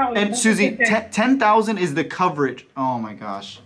calling. And Have a Susie, good day. 10,000 is the coverage. Oh my gosh.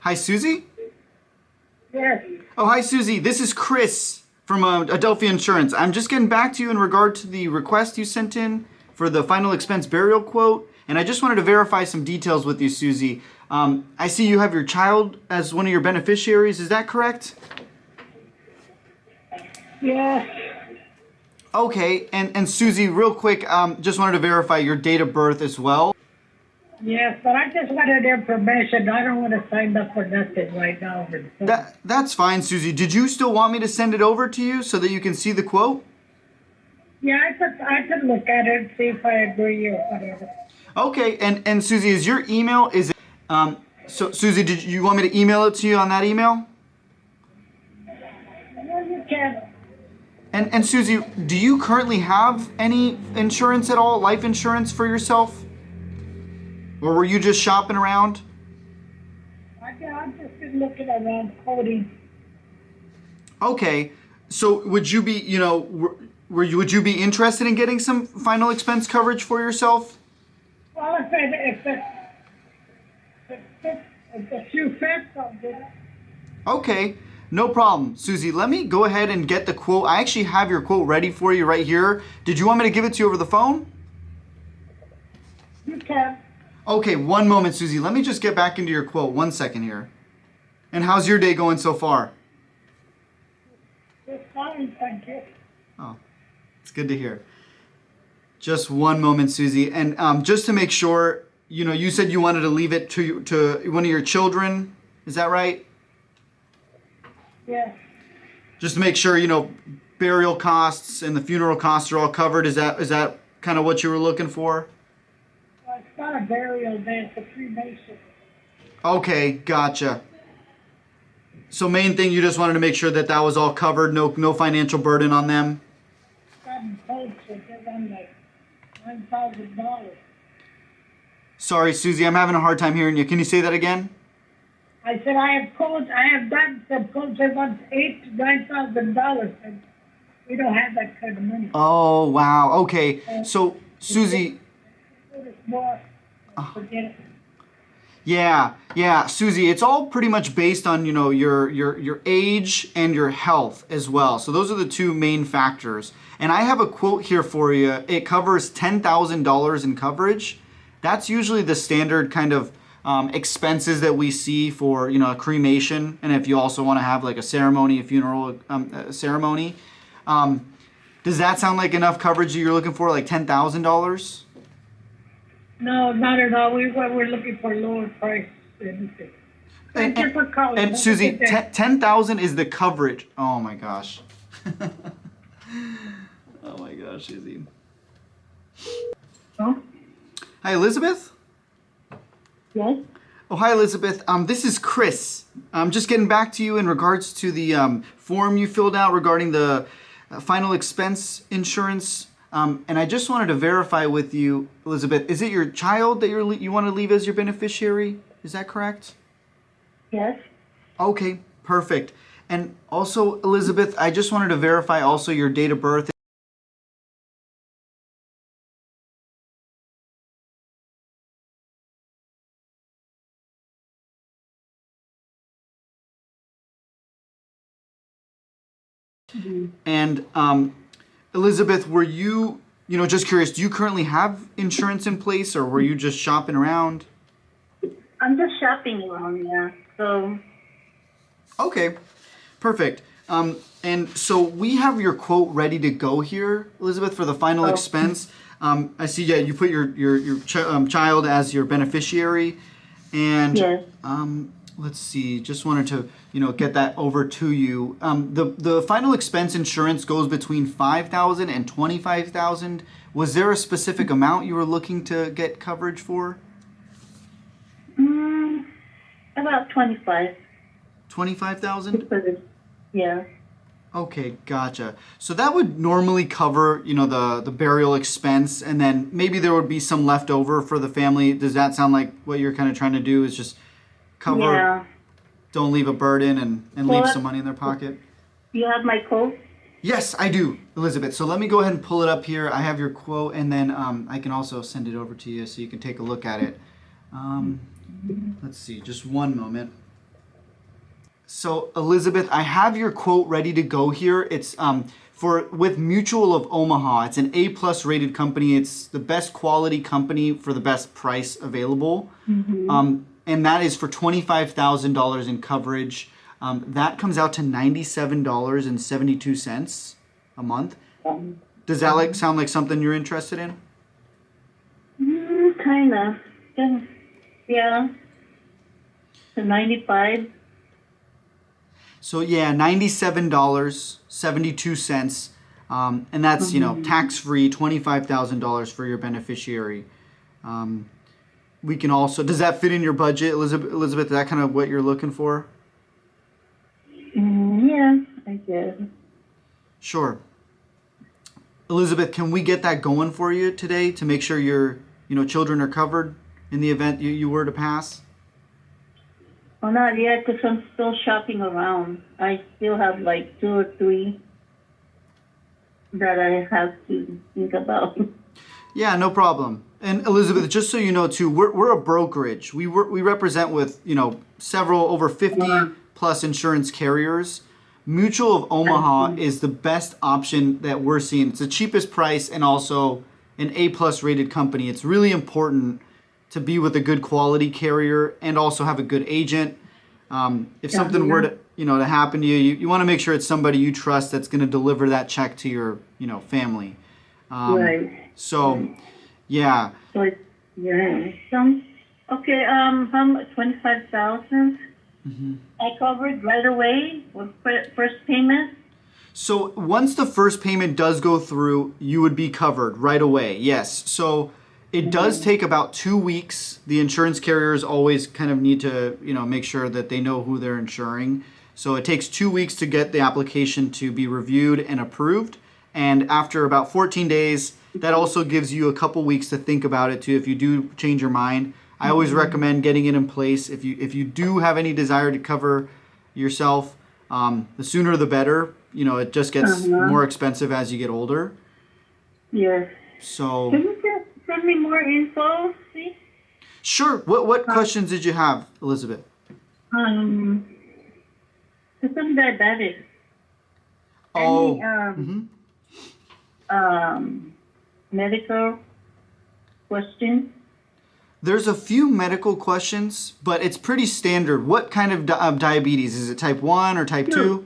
Hi, Susie? Yes. Oh, hi, Susie. This is Chris from Adelphia Insurance. I'm just getting back to you in regard to the request you sent in for the final expense burial quote. And I just wanted to verify some details with you, Susie. I see you have your child as one of your beneficiaries. Is that correct? Yes. Okay. And Susie, real quick, just wanted to verify your date of birth as well. Yes, but I just wanted information. I don't want to sign up for nothing right now. That's fine, Susie. Did you still want me to send it over to you so that you can see the quote? Yeah, I could look at it and see if I agree or whatever. Okay, and Susie, is your email, is it, so Susie, did you want me to email it to you on that email? Well, you can. And Susie, do you currently have any insurance at all, life insurance for yourself? Or were you just shopping around? I've just been looking around quoting. Okay, so would you be, would you be interested in getting some final expense coverage for yourself? Well, if the shoe fits, I'll do it. Okay, no problem. Susie, let me go ahead and get the quote. I actually have your quote ready for you right here. Did you want me to give it to you over the phone? You can. Okay, one moment, Susie. Let me just get back into your quote. 1 second here. And how's your day going so far? It's fine, thank you. Oh, it's good to hear. Just one moment, Susie. And just to make sure, you said you wanted to leave it to one of your children. Is that right? Yes. Just to make sure, burial costs and the funeral costs are all covered. Is that kind of what you were looking for? Well, it's not a burial day, it's a cremation. Okay, gotcha. So main thing, you just wanted to make sure that was all covered, no financial burden on them? Gotten told to give them like $9,000. Sorry, Susie, I'm having a hard time hearing you. Can you say that again? I said I have done some quotes that want $8,000 to $9,000, and we don't have that kind of money. Oh, wow. Okay. So, Susie, It's more, forget it. yeah, Susie, it's all pretty much based on, your age and your health as well. So those are the two main factors. And I have a quote here for you. It covers $10,000 in coverage. That's usually the standard kind of expenses that we see for, a cremation. And if you also want to have like a ceremony, a funeral ceremony. Does that sound like enough coverage that you're looking for, like $10,000? No, not at all. We're looking for lower price anything. Thank you for calling. And Susie, 10,000 is the coverage. Oh my gosh. Oh my gosh, Susie. Huh? Hi, Elizabeth? Yes? Oh, hi, Elizabeth. This is Chris. I'm just getting back to you in regards to the form you filled out regarding the final expense insurance. And I just wanted to verify with you, Elizabeth, is it your child that you want to leave as your beneficiary? Is that correct? Yes. Okay, perfect. And also, Elizabeth, I just wanted to verify also your date of birth. And Elizabeth, were you, just curious, do you currently have insurance in place or were you just shopping around? I'm just shopping around, yeah. So. Okay, perfect. And so we have your quote ready to go here, Elizabeth, for the final expense. I see, yeah, you put your child as your beneficiary. And Yes. let's see, just wanted to, get that over to you. The final expense insurance goes between $5,000 and $25,000. Was there a specific amount you were looking to get coverage for? About 25. 25,000? Yeah. Okay, gotcha. So that would normally cover, the burial expense, and then maybe there would be some left over for the family. Does that sound like what you're kind of trying to do? Is just cover, Yeah. don't leave a burden, and So leave some money in their pocket? you have my quote? Yes, I do, Elizabeth. So let me go ahead and pull it up here. I have your quote, and then I can also send it over to you so you can take a look at it. Um, let's see, just one moment. So Elizabeth, I have your quote ready to go here. It's for with Mutual of Omaha. It's an A+ rated company. It's the best quality company for the best price available. And that is for $25,000 in coverage. That comes out to $97.72 a month. Does that sound like something you're interested in? Kind of. Yeah. The 95. So yeah, $97.72, and that's tax free, $25,000 for your beneficiary. We can also, does that fit in your budget, Elizabeth? Elizabeth, is that kind of what you're looking for? Yeah, I guess. Sure. Elizabeth, can we get that going for you today to make sure your children are covered in the event you were to pass? Well, not yet, because I'm still shopping around. I still have like 2 or 3 that I have to think about. Yeah, no problem. And Elizabeth, just so you know too, we're a brokerage. We represent with several over 50 plus insurance carriers. Mutual of Omaha is the best option that we're seeing. It's the cheapest price and also an A+ rated company. It's really important to be with a good quality carrier and also have a good agent. If something were to happen to you, you want to make sure it's somebody you trust that's going to deliver that check to your family. Right. So, yeah. So, yeah. Okay, how much? 25,000? I covered right away with first payment? So once the first payment does go through, you would be covered right away. Yes. So it does take about 2 weeks. The insurance carriers always kind of need to, make sure that they know who they're insuring. So it takes 2 weeks to get the application to be reviewed and approved. And after about 14 days, that also gives you a couple weeks to think about it too. If you do change your mind, I always recommend getting it in place. If you do have any desire to cover yourself, the sooner the better. It just gets more expensive as you get older. Yes. So. Can you just send me more info, please? Sure. What questions did you have, Elizabeth? Because I'm diabetic. Oh. Any medical questions? There's a few medical questions, but it's pretty standard. What kind of diabetes? Is it type 1 or type 2?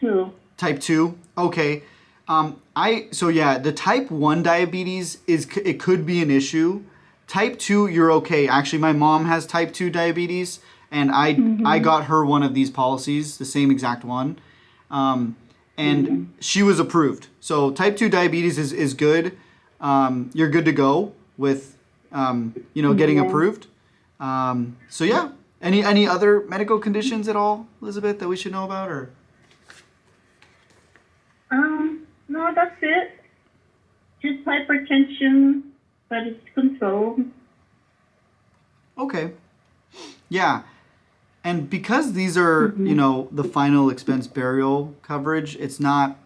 2. Type 2? Okay. The type 1 diabetes it could be an issue. Type 2, you're okay. Actually, my mom has type 2 diabetes, and I got her one of these policies, the same exact one. And she was approved. So type 2 diabetes is good. You're good to go with getting approved. So yeah. Any other medical conditions at all, Elizabeth, that we should know about, or? No, that's it. Just hypertension, but it's controlled. Okay. Yeah. And because these are, the final expense burial coverage, it's not,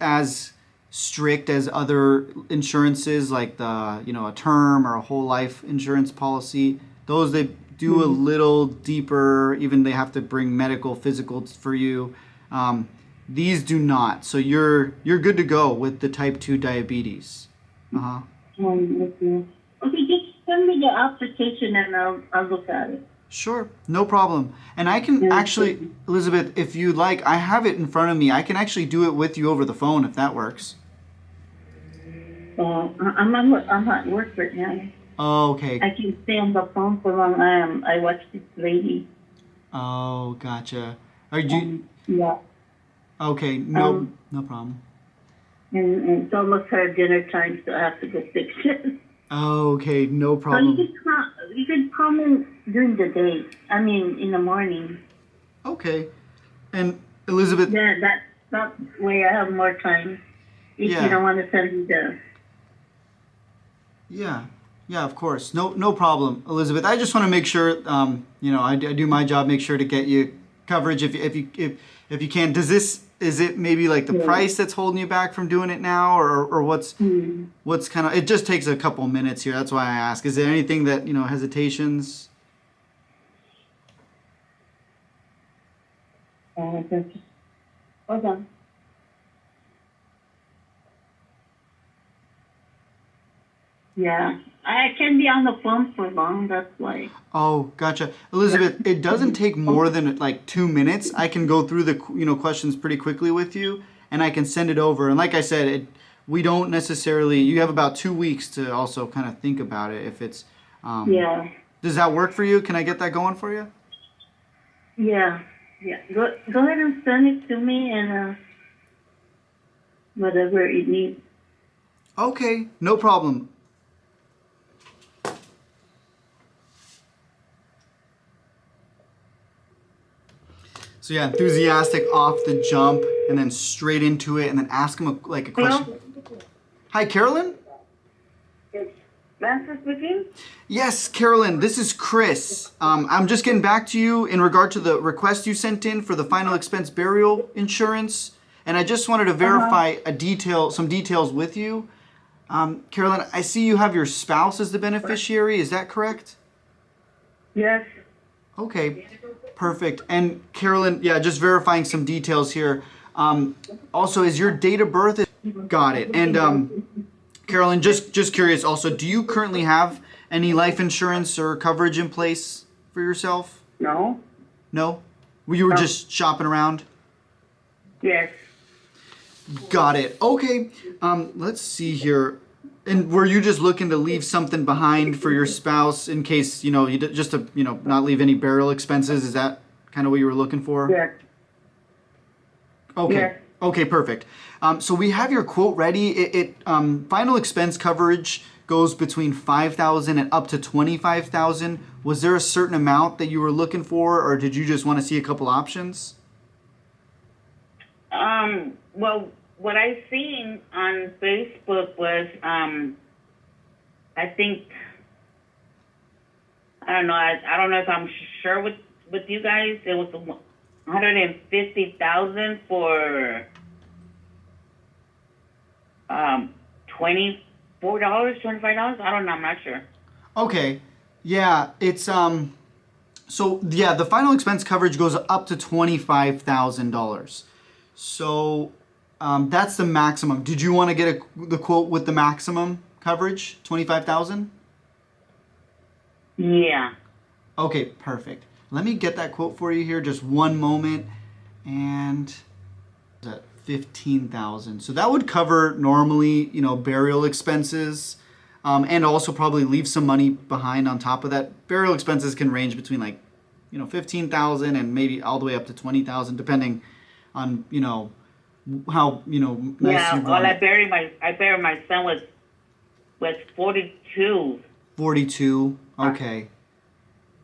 as strict as other insurances like the, a term or a whole life insurance policy. Those they do a little deeper, even they have to bring medical physicals for you. These do not. So you're good to go with the type 2 diabetes. Okay. Okay, just send me the application and I'll look at it. Sure, no problem. And I can actually, Elizabeth, if you'd like, I have it in front of me. I can actually do it with you over the phone if that works. I'm at work right now. Oh, okay. I can stay on the phone for long. I watch this lady. Oh, gotcha. Are you? Yeah. Okay, no problem. And it's almost her dinner time, so I have to go fix it. Oh, okay, no So problem. you can call me during the day. I mean, in the morning. Okay. And Elizabeth. Then that way I have more time. If Yeah. you don't want to send me the. Yeah, yeah, of course. No problem, Elizabeth. I just want to make sure, I do my job, make sure to get you coverage if you can. Is it maybe like the Yeah. price that's holding you back from doing it now, or Hmm. what's kind of? It just takes a couple minutes here. That's why I ask. Is there anything that hesitations? Hold on. Yeah, I can be on the phone for long. That's why. Oh, gotcha. Elizabeth, it doesn't take more than like 2 minutes. I can go through the questions pretty quickly with you, and I can send it over. And like I said, we don't necessarily. You have about 2 weeks to also kind of think about it. If it's, Yeah. does that work for you? Can I get that going for you? Yeah. Yeah. Go ahead and send it to me and whatever it needs. Okay, no problem. So yeah, enthusiastic off the jump, and then straight into it, and then ask him a question. Hello? Hi, Carolyn. Master speaking? Yes, Carolyn, this is Chris. I'm just getting back to you in regard to the request you sent in for the final expense burial insurance, and I just wanted to verify some details with you. Carolyn, I see you have your spouse as the beneficiary. Is that correct? Yes. Okay, perfect. And Carolyn, yeah, just verifying some details here. Also, is your date of birth? Got it. And Carolyn, just curious. Also, do you currently have any life insurance or coverage in place for yourself? No. No. You were just shopping around. Yes. Got it. Okay. Let's see here. And were you just looking to leave something behind for your spouse in case just to not leave any burial expenses? Is that kind of what you were looking for? Yes. Okay. Yes. Okay, perfect. So we have your quote ready. Final expense coverage goes between $5,000 and up to $25,000. Was there a certain amount that you were looking for, or did you just want to see a couple options? Well, what I seen on Facebook was, I think, I don't know. I don't know if I'm sure with you guys. It was 150,000 for $24, $25. I don't know. I'm not sure. Okay. Yeah, it's so yeah, the final expense coverage goes up to $25,000. So that's the maximum. Did you want to get the quote with the maximum coverage, 25,000? Yeah. Okay, perfect. Let me get that quote for you here. Just one moment, and that 15,000. So that would cover normally, burial expenses, and also probably leave some money behind on top of that. Burial expenses can range between 15,000 and maybe all the way up to 20,000, depending on how nice Yeah. you Well, want I it. buried my son was 42. 42. Okay,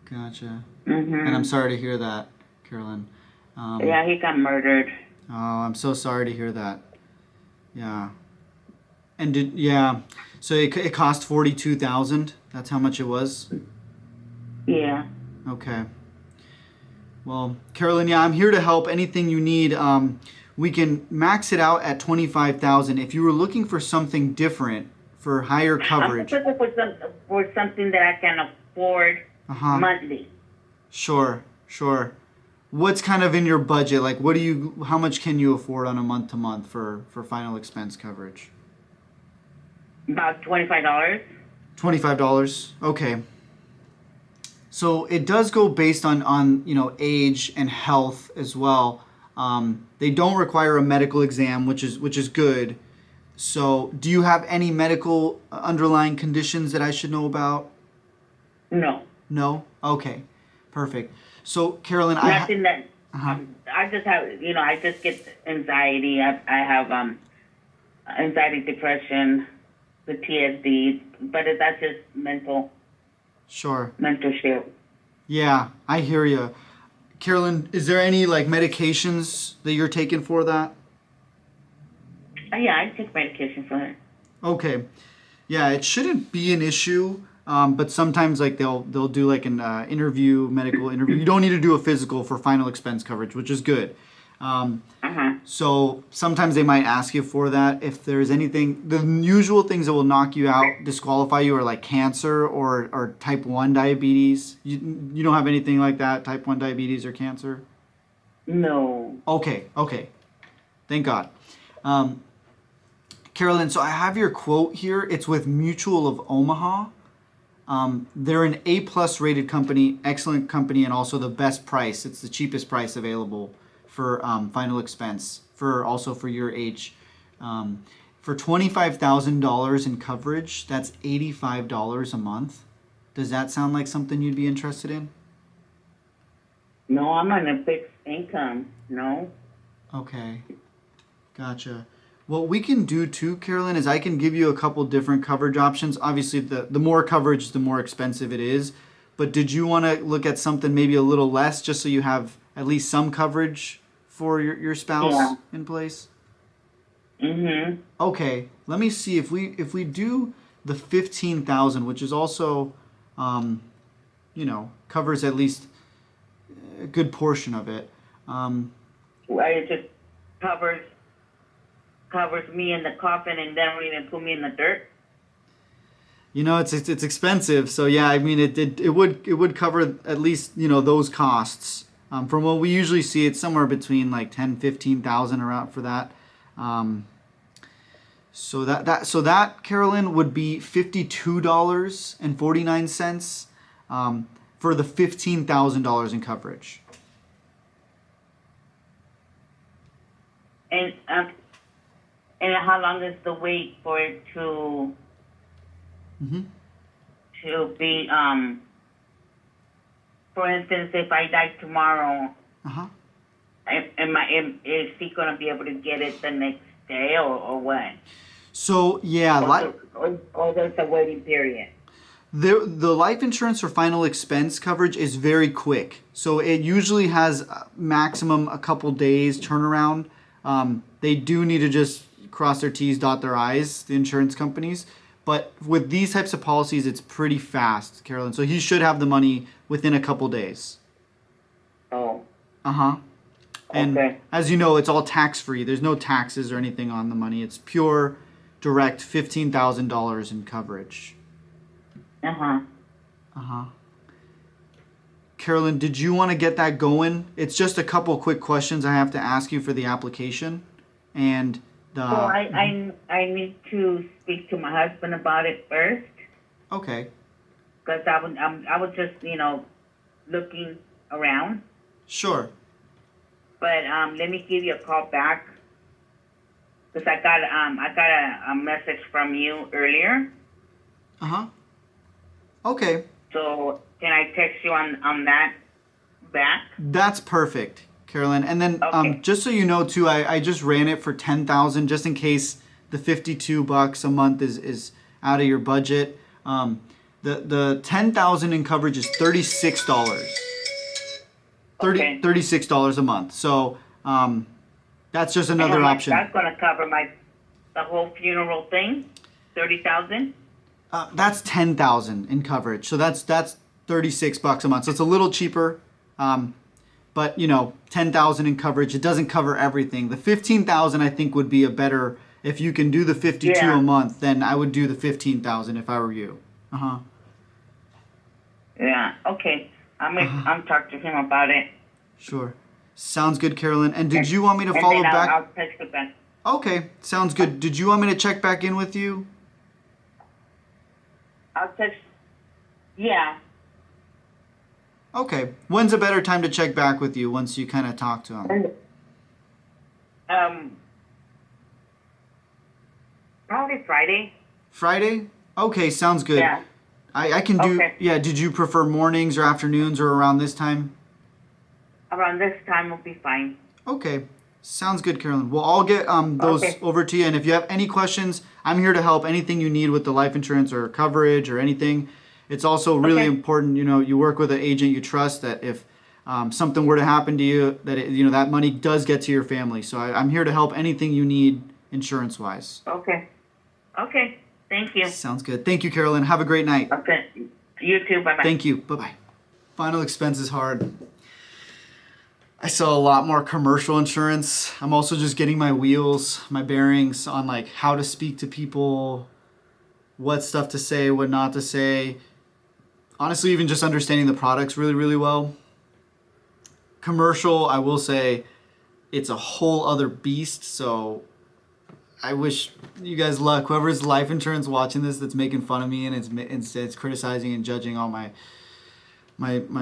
gotcha. Mm-hmm. And I'm sorry to hear that, Carolyn. Yeah, he got murdered. Oh, I'm so sorry to hear that. Yeah. And so it cost 42,000. That's how much it was. Yeah. Okay. Well, Carolyn, yeah, I'm here to help. Anything you need, we can max it out at 25,000. If you were looking for something different for higher coverage. I'm looking for something that I can afford monthly. Sure. What's kind of in your budget? Like, how much can you afford on a month to month for final expense coverage? About $25. $25. Okay. So it does go based on age and health as well. They don't require a medical exam, which is good. So do you have any medical underlying conditions that I should know about? No. No? Okay. Perfect. So Carolyn, Nothing that I just have. I just get anxiety. I have anxiety, depression, the PTSD, but that's just mental Sure. shit. Yeah, I hear you. Carolyn, is there any like medications that you're taking for that? Yeah, I take medication for it. Okay. Yeah, it shouldn't be an issue. But sometimes like they'll do like an medical interview. You don't need to do a physical for final expense coverage, which is good. So sometimes they might ask you for that. If there's anything, the usual things that will knock you out, disqualify you, are like cancer or type 1 diabetes. You don't have anything like that, type 1 diabetes or cancer? No. Okay. Thank God. Carolyn, so I have your quote here. It's with Mutual of Omaha. They're an A+ rated company, excellent company, and also the best price. It's the cheapest price available for final expense for your age. For $25,000 in coverage, that's $85 a month. Does that sound like something you'd be interested in? No, I'm on a fixed income. No. Okay, gotcha. What we can do too, Carolyn, is I can give you a couple different coverage options. Obviously, the more coverage, the more expensive it is. But did you want to look at something maybe a little less, just so you have at least some coverage for your spouse in place? Mm-hmm. Okay, let me see if we do the 15,000, which is also, covers at least a good portion of it. Well, it just covers me in the coffin and then don't even put me in the dirt. It's expensive, so yeah. I mean, it would cover at least those costs. From what we usually see, it's somewhere between like 10,000-15,000 around for that. So that Carolyn would be $52.49 for the $15,000 in coverage. And how long is the wait for it to be for instance, if I die tomorrow, is he gonna be able to get it the next day or what? So yeah, or there's a waiting period. The life insurance for final expense coverage is very quick. So it usually has maximum a couple days turnaround. They do need to just cross their T's, dot their I's, the insurance companies. But with these types of policies, it's pretty fast, Carolyn. So he should have the money within a couple days. Oh. And okay. As you know, it's all tax-free. There's no taxes or anything on the money. It's pure, direct $15,000 in coverage. Carolyn, did you want to get that going? It's just a couple quick questions I have to ask you for the application. And I need to speak to my husband about it first. Okay. Because I was just looking around. Sure. But let me give you a call back because I got a message from you earlier. Okay. So can I text you on that back? That's perfect, Carolyn. And then just so you know too, I just ran it for 10,000 just in case the $52 a month is out of your budget. The 10,000 in coverage is $36. $36 a month. So that's just another option. That's going to cover the whole funeral thing. 30,000. That's 10,000 in coverage. So that's $36 a month. So it's a little cheaper. But 10,000 in coverage. It doesn't cover everything. The 15,000 I think would be a better. If you can do the 52 a month, then I would do the 15,000 if I were you. Yeah. Okay. I'm talking to him about it. Sure. Sounds good, Carolyn. And did you want me to follow back? I'll text you back. Okay. Sounds good. Did you want me to check back in with you? I'll text. Yeah. Okay. When's a better time to check back with you once you kind of talk to him? Probably Friday. Friday? Okay, sounds good. Yeah. I can do. Okay. Yeah. Did you prefer mornings or afternoons or around this time? Around this time will be fine. Okay. Sounds good, Carolyn. Well, I'll get those over to you. And if you have any questions, I'm here to help. Anything you need with the life insurance or coverage or anything. It's also really important, you work with an agent you trust, that if something were to happen to you, that that money does get to your family. So I'm here to help anything you need insurance wise. Okay. Okay. Thank you. Sounds good. Thank you, Carolyn. Have a great night. Okay. You too. Bye bye. Thank you. Bye bye. Final expense is hard. I sell a lot more commercial insurance. I'm also just getting my wheels, my bearings on like how to speak to people, what stuff to say, what not to say. Honestly, even just understanding the products really, really well. Commercial, I will say, it's a whole other beast. So I wish you guys luck. Whoever's life insurance watching this that's making fun of me and it's criticizing and judging all my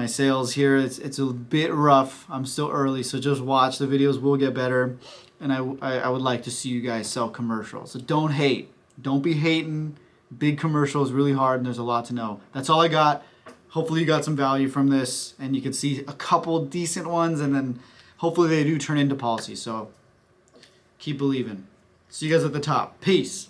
sales here. It's a bit rough. I'm still early, so just watch. The videos will get better, and I would like to see you guys sell commercials. So don't hate. Don't be hating. Big commercial is really hard, and there's a lot to know. That's all I got. Hopefully you got some value from this, and you can see a couple decent ones, and then hopefully they do turn into policy. So keep believing. See you guys at the top. Peace.